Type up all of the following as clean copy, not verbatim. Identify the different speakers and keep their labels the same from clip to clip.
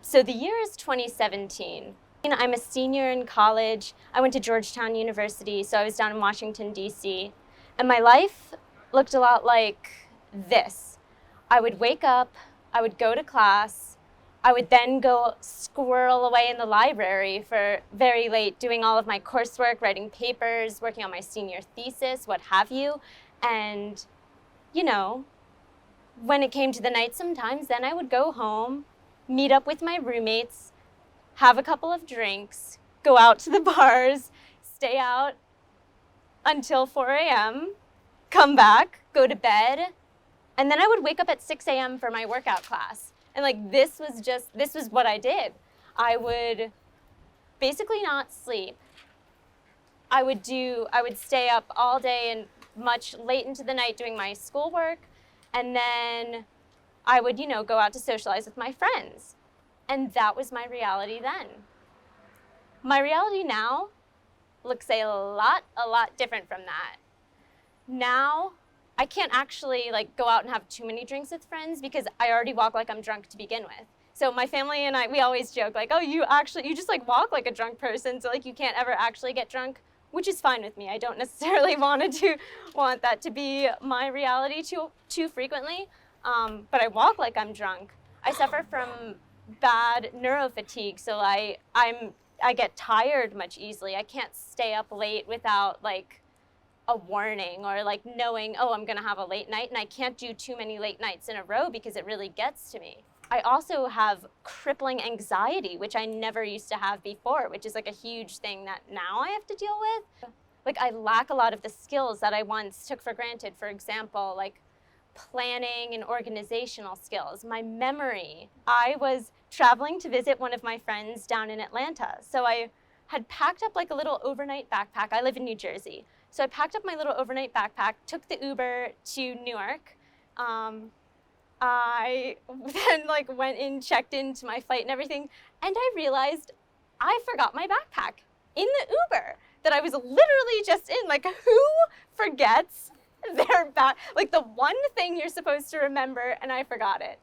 Speaker 1: So the year is 2017. I'm a senior in college. I went to Georgetown University, so I was down in Washington, D.C. And my life looked a lot like this. I would wake up, I would go to class, I would then go squirrel away in the library for very late, doing all of my coursework, writing papers, working on my senior thesis, what have you. And, you know, when it came to the night sometimes, then I would go home, meet up with my roommates, have a couple of drinks, go out to the bars, stay out until 4 a.m., come back, go to bed, and then I would wake up at 6 a.m. for my workout class. And like this was what I did. I would basically not sleep. I would stay up all day and much late into the night doing my schoolwork, and then I would, go out to socialize with my friends. And that was my reality then. My reality now looks a lot different from that. Now, I can't actually go out and have too many drinks with friends because I already walk like I'm drunk to begin with. So my family and I, we always joke oh, you just walk like a drunk person, so you can't ever actually get drunk, which is fine with me. I don't necessarily want that to be my reality too frequently, but I walk like I'm drunk. I suffer from bad neurofatigue, so I get tired much easily. I can't stay up late without a warning or knowing, oh, I'm gonna have a late night, and I can't do too many late nights in a row because it really gets to me. I also have crippling anxiety, which I never used to have before, which is a huge thing that now I have to deal with. I lack a lot of the skills that I once took for granted. For example, planning and organizational skills, my memory. I was traveling to visit one of my friends down in Atlanta. So I had packed up a little overnight backpack. I live in New Jersey. So I packed up my little overnight backpack, took the Uber to Newark. I then went in, checked into my flight and everything, and I realized I forgot my backpack in the Uber that I was literally just in. Who forgets their back? The one thing you're supposed to remember, and I forgot it.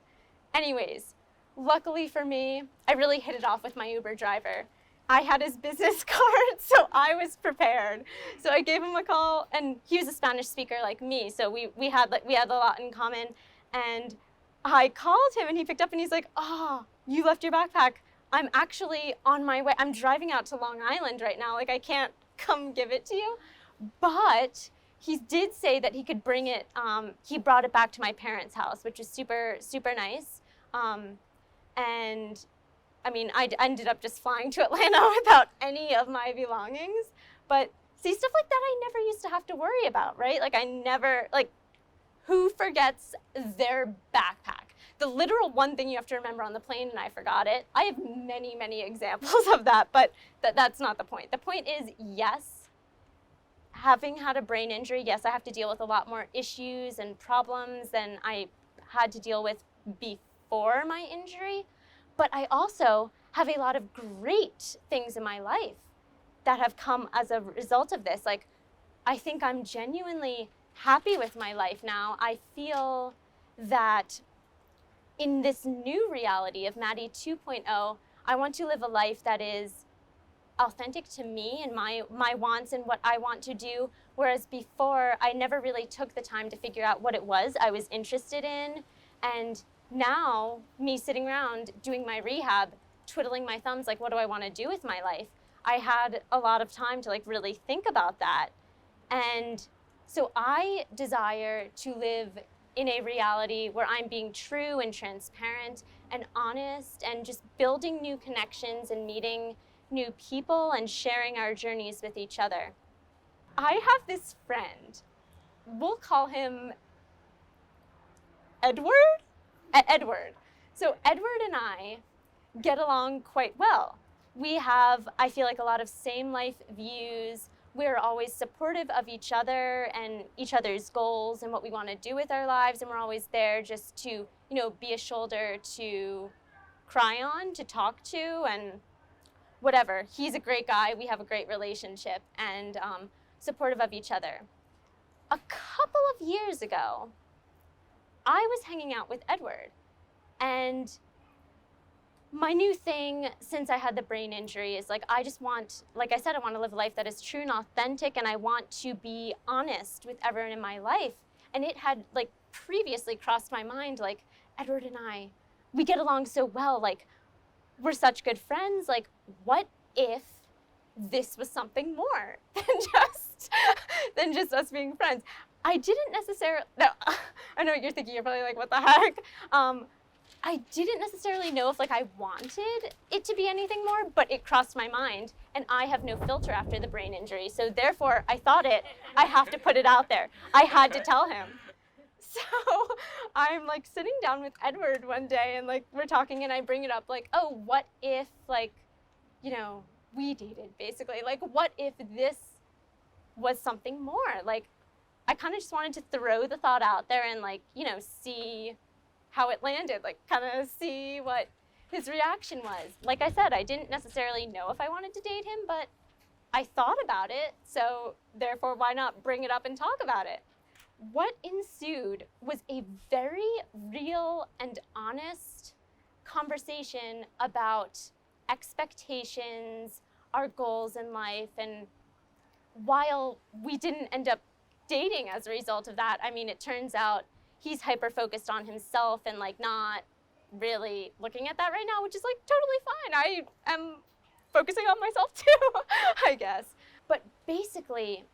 Speaker 1: Anyways, luckily for me, I really hit it off with my Uber driver. I had his business card, so I was prepared. So I gave him a call, and he was a Spanish speaker like me, so we had a lot in common. And I called him, and he picked up, and he's like, "Oh, you left your backpack. I'm actually on my way. I'm driving out to Long Island right now. I can't come give it to you." But he did say that he could bring it. He brought it back to my parents' house, which is super, super nice. And I mean, I ended up just flying to Atlanta without any of my belongings. But see, stuff like that I never used to have to worry about, right? Who forgets their backpack? The literal one thing you have to remember on the plane, and I forgot it. I have many, many examples of that, but that's not the point. The point is, yes, having had a brain injury, yes, I have to deal with a lot more issues and problems than I had to deal with before my injury. But I also have a lot of great things in my life that have come as a result of this. I think I'm genuinely happy with my life now. I feel that in this new reality of Maddi 2.0, I want to live a life that is authentic to me and my wants and what I want to do, whereas before I never really took the time to figure out what it was I was interested in. And now, me sitting around doing my rehab, twiddling my thumbs, what do I want to do with my life? I had a lot of time to really think about that. And so I desire to live in a reality where I'm being true and transparent and honest and just building new connections and meeting new people and sharing our journeys with each other. I have this friend. We'll call him Edward. Edward. So Edward and I get along quite well. We have, I feel a lot of same life views. We're always supportive of each other and each other's goals and what we want to do with our lives. And we're always there just to, be a shoulder to cry on, to talk to, and whatever. He's a great guy. We have a great relationship and supportive of each other. A couple of years ago, I was hanging out with Edward, and my new thing since I had the brain injury is like, I just want, like I said, I want to live a life that is true and authentic, and I want to be honest with everyone in my life. And it had like previously crossed my mind, like, Edward and I, we get along so well, like, we're such good friends. Like, what if this was something more than just us being friends? I didn't necessarily, no, I know what you're thinking, you're probably like, what the heck? I didn't necessarily know if like I wanted it to be anything more, but it crossed my mind, and I have no filter after the brain injury. So therefore I thought I have to put it out there. I had to tell him. So I'm like sitting down with Edward one day, and like we're talking, and I bring it up like, oh, what if like, you know, we dated basically, like what if this was something more? Like I kind of just wanted to throw the thought out there and like, you know, see how it landed, like kind of see what his reaction was. Like I said, I didn't necessarily know if I wanted to date him, but I thought about it, so therefore why not bring it up and talk about it? What ensued was a very real and honest conversation about expectations, our goals in life, and while we didn't end up dating as a result of that, I mean, it turns out he's hyper-focused on himself and like not really looking at that right now, which is like totally fine. I am focusing on myself too, I guess. But basically,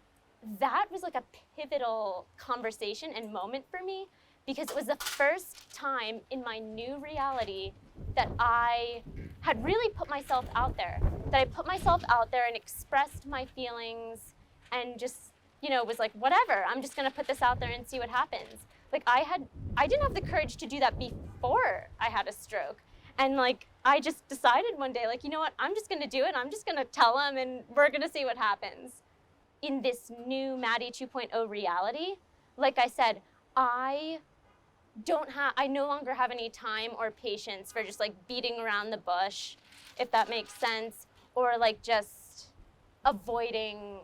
Speaker 1: that was like a pivotal conversation and moment for me, because it was the first time in my new reality that I had really put myself out there, that I put myself out there and expressed my feelings and just, you know, was like, whatever, I'm just gonna put this out there and see what happens. Like I didn't have the courage to do that before I had a stroke. And like, I just decided one day, like, you know what, I'm just gonna do it. I'm just gonna tell him and we're gonna see what happens. In this new Maddi 2.0 reality, like I said, I no longer have any time or patience for just like beating around the bush, if that makes sense, or like just avoiding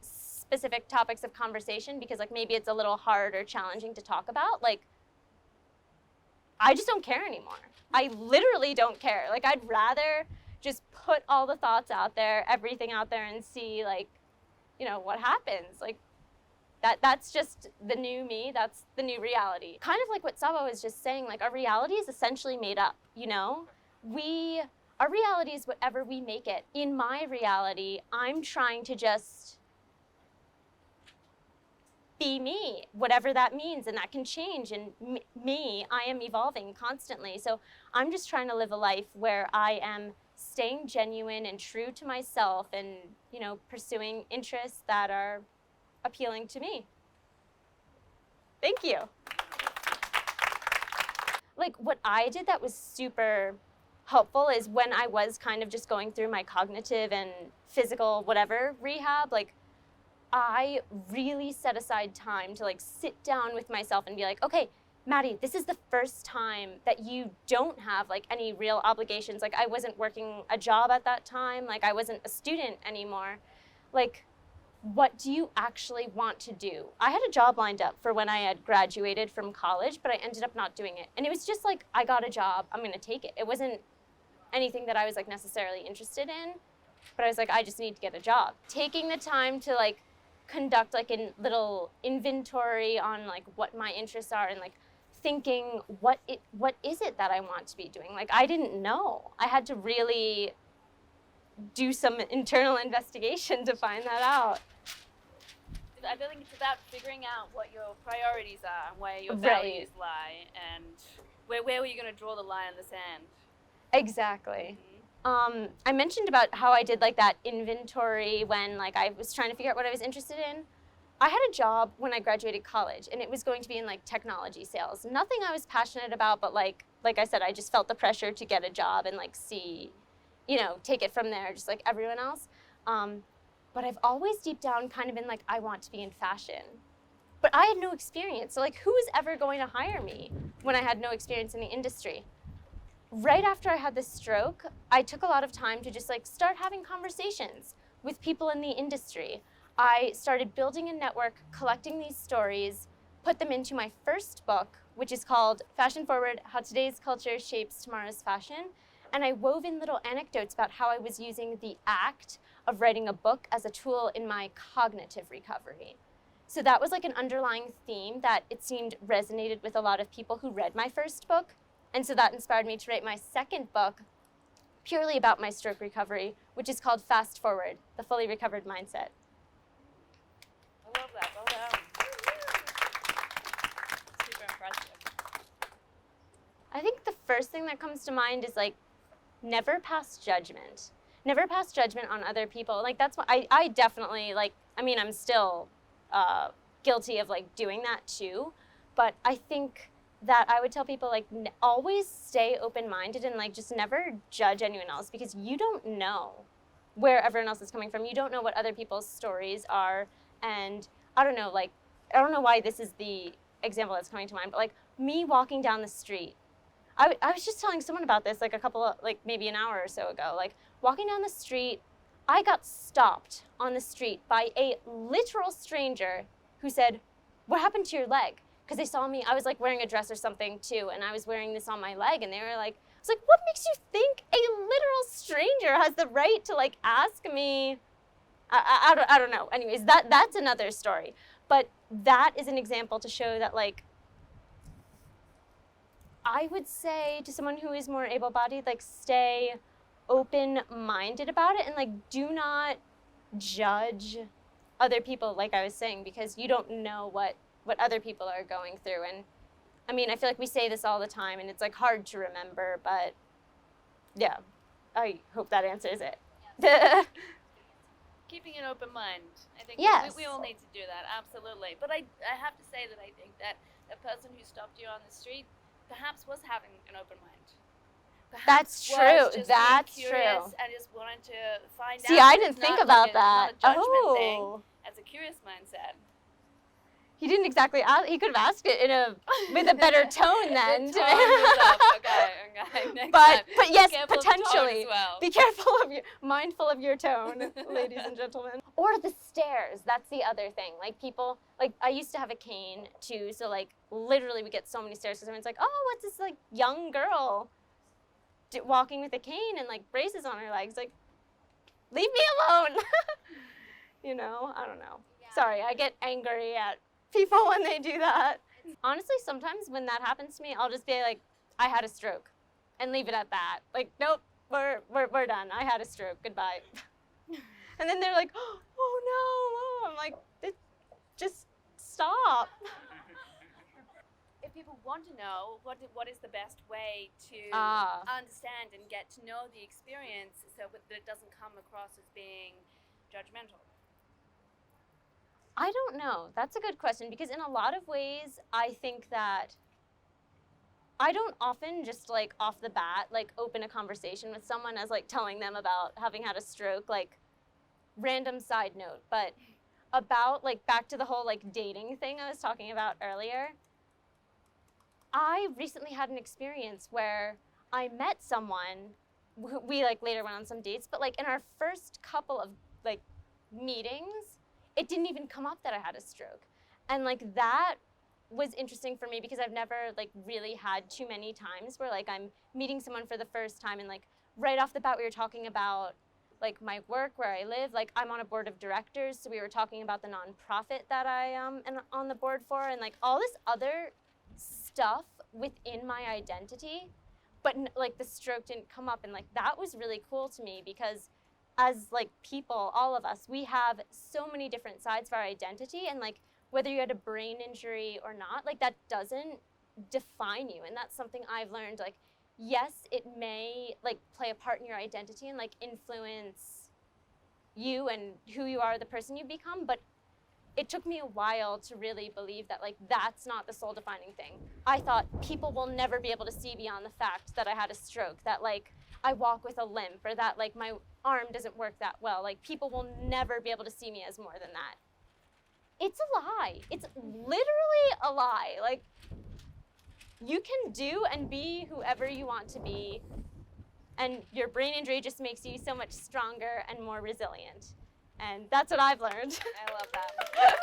Speaker 1: specific topics of conversation because like maybe it's a little hard or challenging to talk about. Like, I just don't care anymore. I literally don't care. Like, I'd rather just put all the thoughts out there, everything out there, and see like, you know, what happens. Like, that's just the new me, that's the new reality. Kind of like what Saba was just saying, like our reality is essentially made up, you know? Our reality is whatever we make it. In my reality, I'm trying to just be me, whatever that means, and that can change. And me, I am evolving constantly. So I'm just trying to live a life where I am staying genuine and true to myself and, you know, pursuing interests that are appealing to me. Thank you. Like what I did that was super helpful is when I was kind of just going through my cognitive and physical whatever rehab, like I really set aside time to like sit down with myself and be like, okay, Maddi, this is the first time that you don't have like any real obligations. Like I wasn't working a job at that time. Like I wasn't a student anymore. Like, what do you actually want to do? I had a job lined up for when I had graduated from college, but I ended up not doing it. And it was just like, I got a job, I'm gonna take it. It wasn't anything that I was like necessarily interested in, but I was like, I just need to get a job. Taking the time to like conduct like a little inventory on like what my interests are and like thinking what is it that I want to be doing? Like I didn't know. I had to really do some internal investigation to find that out.
Speaker 2: I feel like it's about figuring out what your priorities are, where your values lie, and where were you going to draw the line in the sand?
Speaker 1: Exactly. I mentioned about how I did like that inventory when like I was trying to figure out what I was interested in. I had a job when I graduated college, and it was going to be in like technology sales. Nothing I was passionate about, but like I said, I just felt the pressure to get a job and like see, you know, take it from there, just like everyone else. But I've always deep down kind of been like, I want to be in fashion. But I had no experience. So like, who was ever going to hire me when I had no experience in the industry? Right after I had this stroke, I took a lot of time to just like start having conversations with people in the industry. I started building a network, collecting these stories, put them into my first book, which is called Fashion Forward: How Today's Culture Shapes Tomorrow's Fashion. And I wove in little anecdotes about how I was using the act of writing a book as a tool in my cognitive recovery. So that was like an underlying theme that it seemed resonated with a lot of people who read my first book. And so that inspired me to write my second book purely about my stroke recovery, which is called Fast Forward, the Fully Recovered Mindset.
Speaker 2: I love that. Well done. Super impressive.
Speaker 1: I think the first thing that comes to mind is like, never pass judgment. Never pass judgment on other people. Like that's what I definitely like, I mean, I'm still guilty of like doing that too. But I think that I would tell people like always stay open-minded and like just never judge anyone else, because you don't know where everyone else is coming from. You don't know what other people's stories are. And I don't know, like, I don't know why this is the example that's coming to mind, but like me walking down the street, I was just telling someone about this like a couple of, like maybe an hour or so ago, like walking down the street, I got stopped on the street by a literal stranger who said, "What happened to your leg?" Because they saw me, I was like wearing a dress or something too, and I was wearing this on my leg, and they were like, I was like, what makes you think a literal stranger has the right to like ask me? I don't know. Anyways, that's another story. But that is an example to show that like, I would say to someone who is more able-bodied, like stay open-minded about it and like do not judge other people, like I was saying, because you don't know what other people are going through. And I mean, I feel like we say this all the time and it's like hard to remember, but yeah, I hope that answers it. Yes.
Speaker 2: Keeping an open mind. I think
Speaker 1: yes.
Speaker 2: we all need to do that, absolutely. But I have to say that I think that a person who stopped you on the street perhaps was having an open mind.
Speaker 1: That's true. That's true.
Speaker 2: And just wanted to find out.
Speaker 1: See, I didn't think about that.
Speaker 2: Not a judgment thing. As a curious mindset.
Speaker 1: He didn't exactly ask. He could have asked it with a better tone then.
Speaker 2: The tone was up. Okay. Next time.
Speaker 1: But yes,
Speaker 2: Be careful
Speaker 1: potentially.
Speaker 2: Of the tone as well.
Speaker 1: Be careful mindful of your tone, ladies and gentlemen. Or the stairs. That's the other thing. Like people, like I used to have a cane too, so like literally we get so many stairs because everyone's like, oh, what's this like young girl walking with a cane and like braces on her legs? Like, leave me alone. You know, I don't know. Yeah. Sorry, I get angry at people when they do that. Honestly, sometimes when that happens to me, I'll just be like, I had a stroke, and leave it at that. Like, nope, we're done. I had a stroke. Goodbye. And then they're like, oh no. I'm like, just stop.
Speaker 2: If people want to know what is the best way to understand and get to know the experience so that it doesn't come across as being judgmental.
Speaker 1: I don't know. That's a good question, because in a lot of ways, I think that I don't often just like off the bat like open a conversation with someone as like telling them about having had a stroke, like random side note, but about like back to the whole like dating thing I was talking about earlier. I recently had an experience where I met someone, we like later went on some dates, but like in our first couple of like meetings, it didn't even come up that I had a stroke. And like that was interesting for me because I've never like really had too many times where like I'm meeting someone for the first time and like right off the bat we were talking about like my work, where I live. Like I'm on a board of directors, so we were talking about the nonprofit that I am on the board for, and like all this other stuff within my identity, but like the stroke didn't come up. And like that was really cool to me because as like people, all of us, we have so many different sides of our identity, and like whether you had a brain injury or not, like that doesn't define you. And that's something I've learned. Like, yes, it may like play a part in your identity and like influence you and who you are, the person you become, but it took me a while to really believe that like that's not the sole defining thing. I thought people will never be able to see beyond the fact that I had a stroke, that like I walk with a limp, or that like my arm doesn't work that well. Like people will never be able to see me as more than that. It's a lie. It's literally a lie. Like you can do and be whoever you want to be, and your brain injury just makes you so much stronger and more resilient. And that's what I've learned.
Speaker 2: I love that.